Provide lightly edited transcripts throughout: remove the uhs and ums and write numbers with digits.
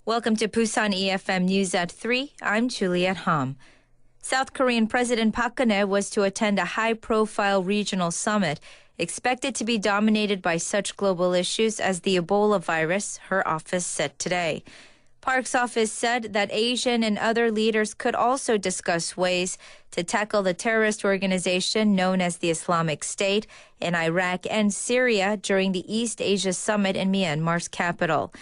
Welcome to Busan EFM News at 3. I'm Juliet Hom. South Korean President Park Geun-hye was to attend a high-profile regional summit expected to be dominated by such global issues as the Ebola virus, her office said today. Park's office said that Asian and other leaders could also discuss ways to tackle the terrorist organization known as the Islamic State in Iraq and Syria during the East Asia Summit in Myanmar's capital.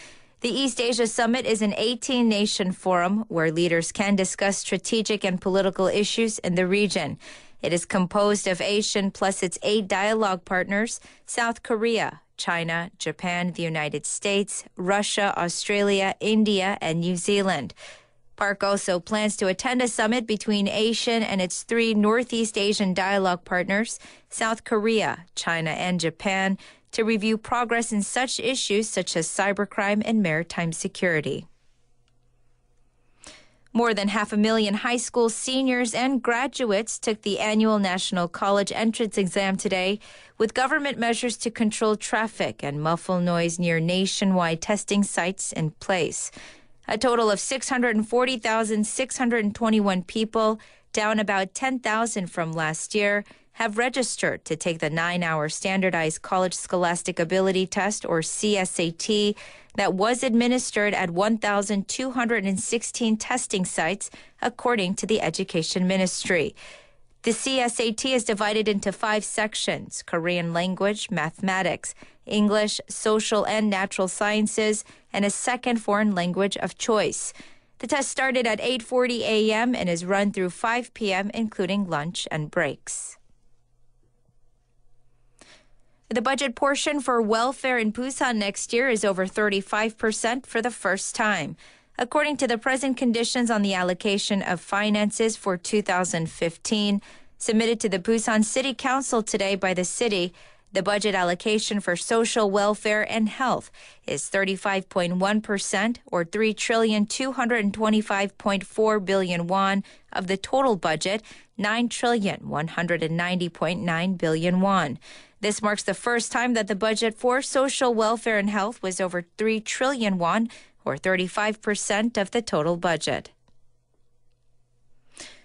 The East Asia Summit is an 18-nation forum where leaders can discuss strategic and political issues in the region. It is composed of Asian plus its 8 dialogue partners, South Korea, China, Japan, the United States, Russia, Australia, India, and New Zealand. Park also plans to attend a summit between Asian and its 3 Northeast Asian dialogue partners, South Korea, China, and Japan, to review progress in such issues such as cybercrime and maritime security. More than 500,000 high school seniors and graduates took the annual National College Entrance Exam today, with government measures to control traffic and muffle noise near nationwide testing sites in place. A total of 640,621 people, down about 10,000 from last year, have registered to take the 9-hour Standardized College Scholastic Ability Test, or CSAT, that was administered at 1,216 testing sites, according to the Education Ministry. The CSAT is divided into 5 sections: Korean language, mathematics, English, social and natural sciences, and a second foreign language of choice. The test started at 8:40 a.m. and is run through 5 p.m., including lunch and breaks. The budget portion for welfare in Busan next year is over 35% for the first time. According to the present conditions on the allocation of finances for 2015, submitted to the Busan City Council today by the city, the budget allocation for social welfare and health is 35.1%, or 3,225.4 billion won of the total budget, 9,190.9 billion won. This marks the first time that the budget for social welfare and health was over 3 trillion won, or 35% of the total budget.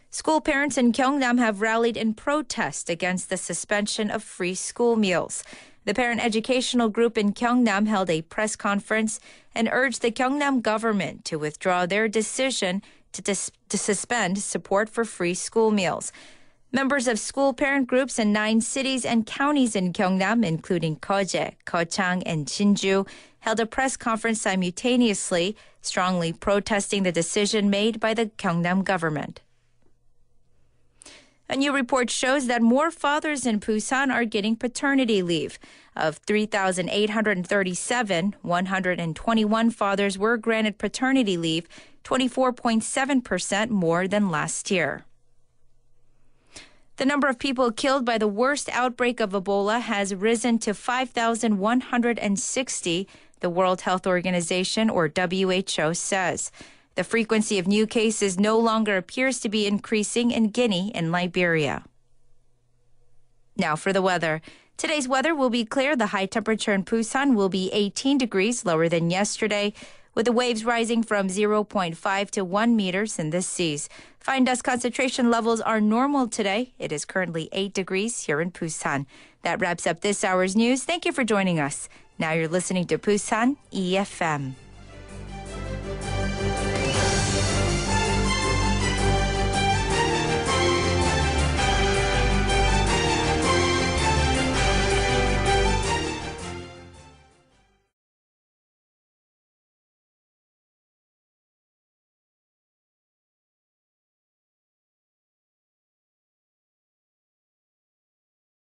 School parents in Gyeongnam have rallied in protest against the suspension of free school meals. The parent educational group in Gyeongnam held a press conference and urged the Gyeongnam government to withdraw their decision to suspend support for free school meals. Members of school parent groups in 9 cities and counties in Gyeongnam, including Koje, Gochang, and Jinju, held a press conference simultaneously, strongly protesting the decision made by the Gyeongnam government. A new report shows that more fathers in Busan are getting paternity leave. Of 3,837, 121 fathers were granted paternity leave, 24.7% more than last year. The number of people killed by the worst outbreak of Ebola has risen to 5,160, the World Health Organization, or WHO, says. The frequency of new cases no longer appears to be increasing in Guinea and Liberia. Now for the weather. Today's weather will be clear. The high temperature in Busan will be 18 degrees lower than yesterday, with the waves rising from 0.5 to 1 meters in the seas. Fine dust concentration levels are normal today. It is currently 8 degrees here in Busan. That wraps up this hour's news. Thank you for joining us. Now you're listening to Busan EFM.